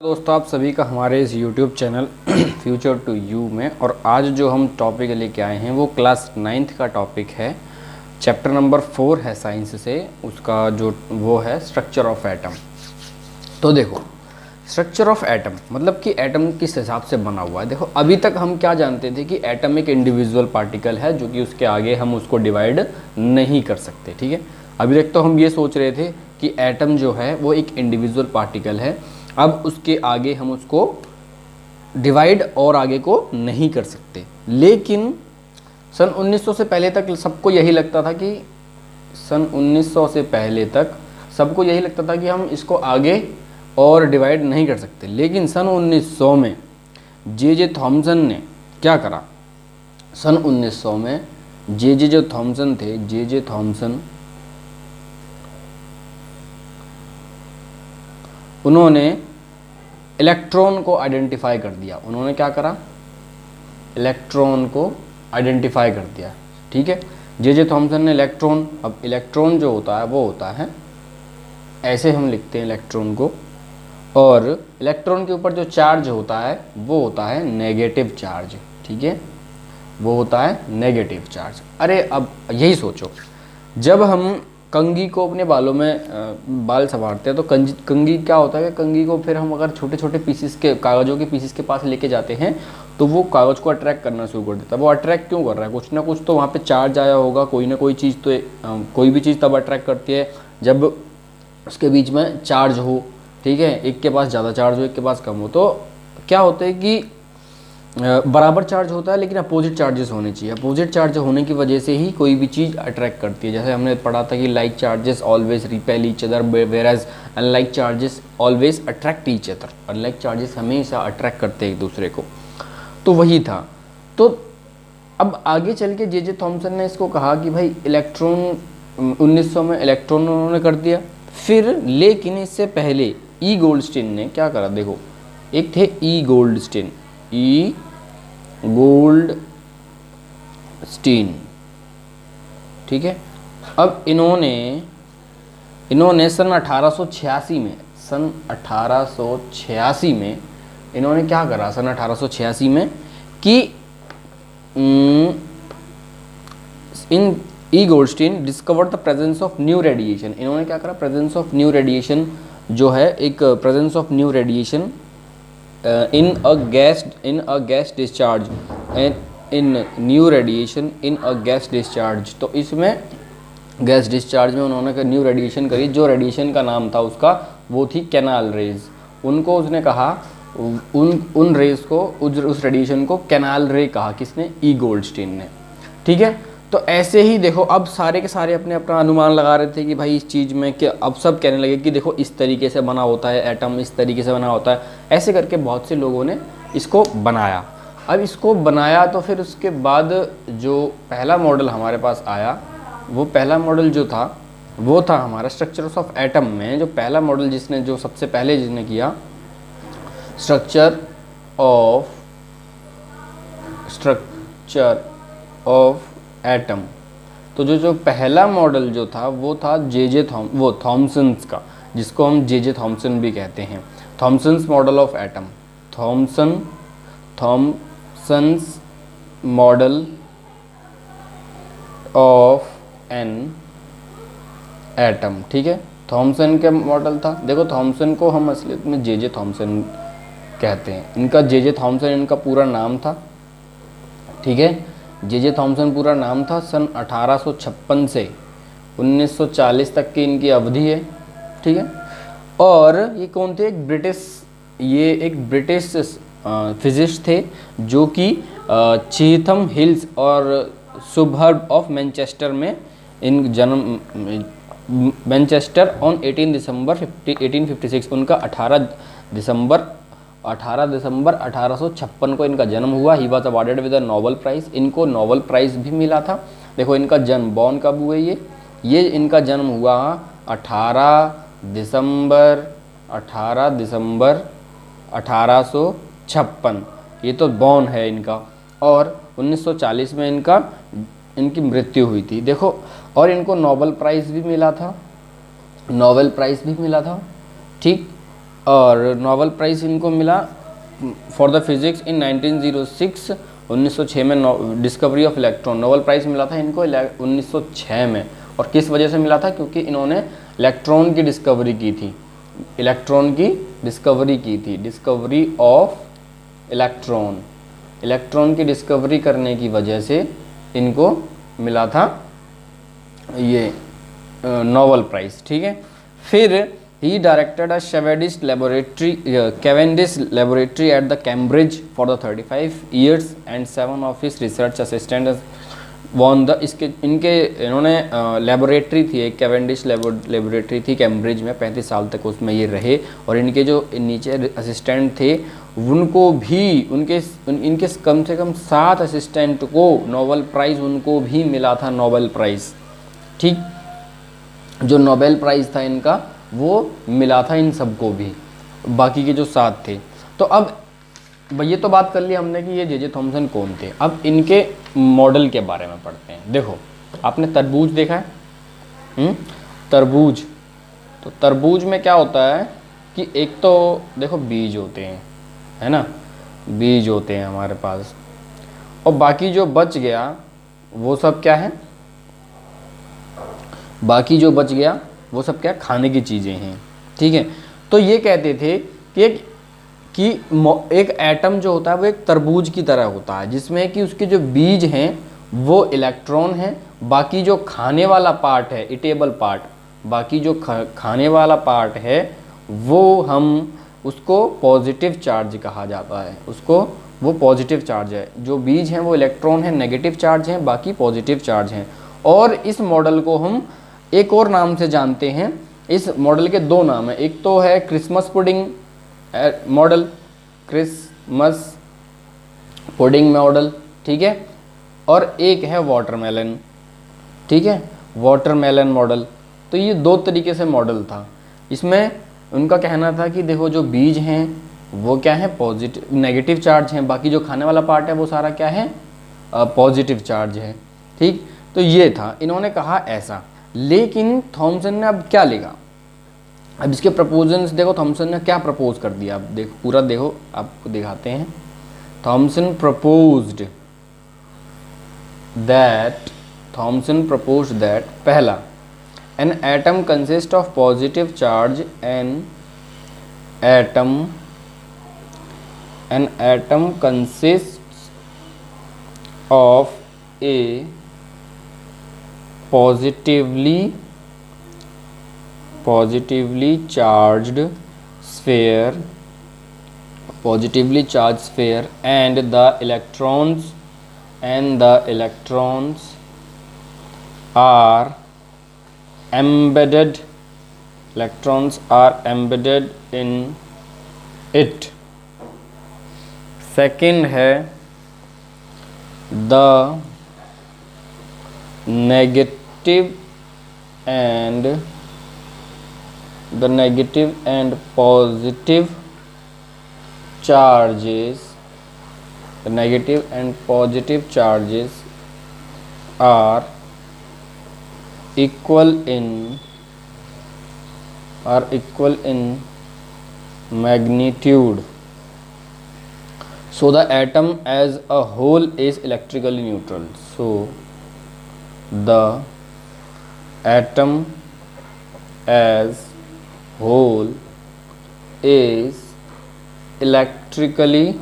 दोस्तों, आप सभी का हमारे इस YouTube channel Future To You में। और आज जो हम टॉपिक लेके आए हैं वो क्लास 9th का टॉपिक है। चैप्टर नंबर 4 है साइंस से, उसका जो वो है स्ट्रक्चर ऑफ एटम। तो देखो, स्ट्रक्चर ऑफ एटम मतलब कि एटम किस हिसाब से बना हुआ है। देखो, अभी तक हम क्या जानते थे कि एटम एक इंडिविजुअल पार्टिकल है जो कि उसके आगे हम उसको डिवाइड नहीं कर सकते। ठीक है, अभी तक तो हम ये सोच रहे थे कि एटम जो है वो एक इंडिविजुअल पार्टिकल है, अब उसके आगे हम उसको डिवाइड और आगे को नहीं कर सकते। लेकिन सन 1900 से पहले तक सबको यही लगता था कि सन 1900 से पहले तक सबको यही लगता था कि हम इसको आगे और डिवाइड नहीं कर सकते। लेकिन सन 1900 में जे थॉमसन ने क्या करा। सन 1900 में जो थॉमसन थे, जे थॉमसन, उन्होंने इलेक्ट्रॉन को आइडेंटिफाई कर दिया। उन्होंने क्या करा, इलेक्ट्रॉन को आइडेंटिफाई कर दिया। ठीक है, जे थॉमसन ने इलेक्ट्रॉन, अब इलेक्ट्रॉन जो होता है वो होता है, ऐसे हम लिखते हैं इलेक्ट्रॉन को, और इलेक्ट्रॉन के ऊपर जो चार्ज होता है वो होता है नेगेटिव चार्ज। ठीक है, वो होता है नेगेटिव चार्ज। अरे अब यही सोचो, जब हम कंघी को अपने बालों में बाल संवारते हैं तो कंघी क्या होता है कि कंघी को फिर हम अगर छोटे छोटे पीसेस के, कागज़ों के पीसेस के पास लेके जाते हैं तो वो कागज़ को अट्रैक्ट करना शुरू कर देता है। वो अट्रैक्ट क्यों कर रहा है, कुछ ना कुछ तो वहाँ पे चार्ज आया होगा, कोई ना कोई चीज़ तो कोई भी चीज़ तब अट्रैक्ट करती है जब उसके बीच में चार्ज हो। ठीक है, एक के पास ज़्यादा चार्ज हो, एक के पास कम हो, तो क्या होता है कि बराबर चार्ज होता है लेकिन अपोजिट चार्जेस होने चाहिए। अपोजिट चार्ज होने की वजह से ही कोई भी चीज़ अट्रैक्ट करती है। जैसे हमने पढ़ा था कि like charges always repel each other whereas unlike charges always attract each other. Unlike charges हमेशा अट्रैक्ट करते हैं एक दूसरे को, तो वही था। तो अब आगे चल के जे थॉमसन ने इसको कहा कि भाई इलेक्ट्रॉन 1900 में इलेक्ट्रॉन उन्होंने कर दिया। फिर लेकिन इससे पहले ई गोल्डस्टीन ने क्या करा, देखो एक थे ई गोल्डस्टीन, ई गोल्डस्टीन। ठीक है, अब इन्होंने सन 1886 में, सन 1886 में इन्होंने क्या करा, सन 1886 में कि इन E Goldstein discovered the presence of new radiation. इन्होंने क्या करा, प्रेजेंस ऑफ न्यू रेडिएशन जो है, एक presence of new radiation in a gas discharge and in new radiation in a gas discharge। तो इसमें गैस डिस्चार्ज में उन्होंने न्यू रेडिएशन करी। जो रेडिएशन का नाम था उसका वो थी कैनाल रेज। उनको उसने कहा, उन रेज को, उस रेडिएशन को कैनाल रे कहा। किसने, ई गोल्डस्टीन ने। ठीक है, तो ऐसे ही देखो, अब सारे के सारे अपने अपना अनुमान लगा रहे थे कि भाई इस चीज़ में, कि अब सब कहने लगे कि देखो इस तरीके से बना होता है एटम, इस तरीके से बना होता है। ऐसे करके बहुत से लोगों ने इसको बनाया। अब इसको बनाया तो फिर उसके बाद जो पहला मॉडल हमारे पास आया, वो पहला मॉडल जो था वो था हमारा स्ट्रक्चर्स ऑफ एटम में। जो पहला मॉडल जिसने, जो सबसे पहले जिसने किया, स्ट्रक्चर ऑफ एटम। तो जो पहला मॉडल जो था वो था थॉमसन्स का, जिसको हम जे थॉमसन भी कहते हैं। Thomson's model of atom, Thomson's model of an atom. ठीक है, थॉमसन का मॉडल था। देखो, थॉमसन को हम असलियत में जे थॉमसन कहते हैं। इनका जे थॉमसन इनका पूरा नाम था। ठीक है, जे थॉमसन पूरा नाम था। सन 1856 से 1940 तक की इनकी अवधि है। ठीक है, और ये कौन थे, एक ब्रिटिश फिजिस्ट थे जो कि चीथम हिल्स और सुबर्ब ऑफ मैनचेस्टर में इन जन्म, मैनचेस्टर ऑन 18 दिसंबर 1856। उनका 18 दिसंबर 1856 को इनका जन्म हुआ। He was awarded with a Nobel prize. इनको नोबेल प्राइज़ भी मिला था। देखो, इनका जन्म, बॉर्न कब हुए, ये इनका जन्म हुआ 18 दिसंबर 1856। ये तो बॉर्न है इनका। और 1940 में इनकी मृत्यु हुई थी। देखो, और इनको नोबेल प्राइज़ भी मिला था, ठीक। और नोबेल प्राइज़ इनको मिला फॉर द फिजिक्स इन 1906, 1906 में discovery of electron, Nobel prize मिला था इनको 1906 में। और किस वजह से मिला था? क्योंकि इन्होंने इलेक्ट्रॉन की डिस्कवरी की थी, इलेक्ट्रॉन की डिस्कवरी की थी, डिस्कवरी ऑफ इलेक्ट्रॉन, इलेक्ट्रॉन की डिस्कवरी करने की वजह से इनको मिला था ये नोबेल प्राइज़। ठीक है, फिर he directed a Cavendish laboratory at the Cambridge for the 35 years and 7 of his research assistant won the, इसके इनके इन्होंने लेबोरेटरी थी, एक कैवेंडिश लेबोरेटरी थी कैम्ब्रिज में, 35 साल तक उसमें ये रहे। और इनके जो नीचे असिस्टेंट थे उनको भी इनके कम से कम 7 असिस्टेंट को नोबेल प्राइज़ उनको भी मिला था, नोबेल प्राइज़। ठीक, जो नोबेल प्राइज़ था इनका वो मिला था इन सबको भी, बाकी के जो 7 थे। तो अब ये तो बात कर ली हमने कि ये जे थॉमसन कौन थे। अब इनके मॉडल के बारे में पढ़ते हैं। देखो, आपने तरबूज देखा है? तरबूज, तो तरबूज में क्या होता है कि एक तो देखो बीज होते हैं, है ना, बीज होते हैं हमारे पास, और बाकी जो बच गया वो सब क्या है? बाकी जो बच गया वो सब क्या? खाने की चीज़ें हैं। ठीक है, तो ये कहते थे कि एक एटम जो होता है वो एक तरबूज की तरह होता है, जिसमें कि उसके जो बीज हैं वो इलेक्ट्रॉन हैं, बाकी जो खाने वाला पार्ट है, इटेबल पार्ट, बाकी जो खाने वाला पार्ट है वो हम उसको पॉजिटिव चार्ज कहा जाता है, उसको वो पॉजिटिव चार्ज है। जो बीज हैं वो इलेक्ट्रॉन हैं, नेगेटिव चार्ज हैं, बाकी पॉजिटिव चार्ज हैं। और इस मॉडल को हम एक और नाम से जानते हैं। इस मॉडल के 2 नाम हैं, एक तो है Christmas pudding model, Christmas pudding model, ठीक है, और एक है वाटरमेलन, ठीक है, वाटरमेलन मॉडल। तो ये 2 तरीके से मॉडल था। इसमें उनका कहना था कि देखो जो बीज हैं वो क्या है? पॉजिटिव, नेगेटिव चार्ज हैं, बाकी जो खाने वाला पार्ट है वो सारा क्या है? पॉजिटिव चार्ज है। ठीक, तो ये था, इन्होंने कहा ऐसा। लेकिन थॉमसन ने अब क्या लिखा? अब इसके प्रपोजल्स देखो, थॉमसन ने क्या प्रपोज कर दिया। अब देखो, पूरा देखो, आपको दिखाते हैं। थॉमसन प्रपोज्ड दैट पहला, N atom consist of positive charge, N atom consist of A positively charged sphere, and the electrons are embedded in it. Second है the negative and positive charges, are equal in magnitude, so the atom as a whole is electrically neutral. So the atom as whole is electrically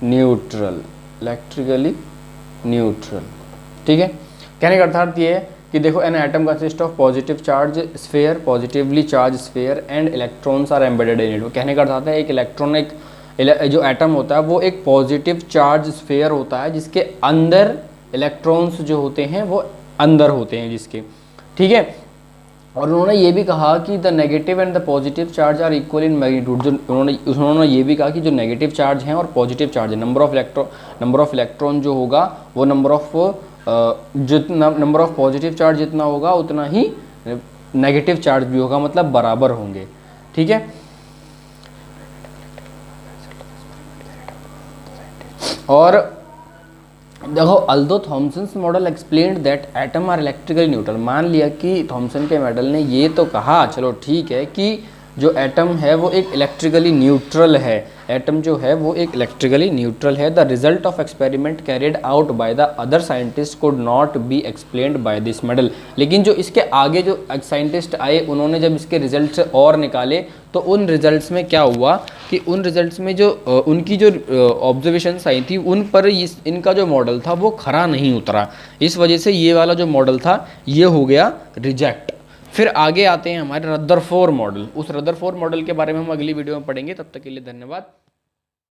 neutral, ठीक है। कहने का अर्थात ये है कि देखो, an atom consist of positive charge sphere, positively charged sphere, and electrons are embedded in it. कहने का अर्थात है एक इलेक्ट्रॉन, एक जो एटम होता है वो एक पॉजिटिव चार्ज स्फेयर होता है, जिसके अंदर इलेक्ट्रॉन्स जो होते हैं वो अंदर होते हैं जिसके, ठीक है। और उन्होंने ये भी कहा कि the negative and the positive charge are equal in magnitude. जो उन्होंने ये भी कहा कि जो नेगेटिव चार्ज हैं और पॉजिटिव चार्ज है, नंबर ऑफ इलेक्ट्रॉन जो होगा वो नंबर ऑफ पॉजिटिव चार्ज जितना होगा उतना ही नेगेटिव चार्ज भी होगा, मतलब बराबर होंगे, ठीक है। और देखो, although Thomson's model explained that atom are electrically neutral, मान लिया कि थॉमसन के मॉडल ने ये तो कहा, चलो ठीक है, कि जो एटम है वो एक इलेक्ट्रिकली न्यूट्रल है, एटम जो है वो एक इलेक्ट्रिकली न्यूट्रल है। The result of experiment carried out by the other scientist could not be explained by this model. लेकिन जो इसके आगे जो साइंटिस्ट आए, उन्होंने जब इसके रिजल्ट्स और निकाले तो उन रिजल्ट्स में क्या हुआ कि उन रिजल्ट्स में जो उनकी जो ऑब्जर्वेशंस आई थी उन पर इनका जो मॉडल था वो खरा नहीं उतरा। इस वजह से ये वाला जो मॉडल था ये हो गया रिजेक्ट। फिर आगे आते हैं हमारे रदरफोर्ड मॉडल। उस रदरफोर्ड मॉडल के बारे में हम अगली वीडियो में पढ़ेंगे। तब तक के लिए धन्यवाद।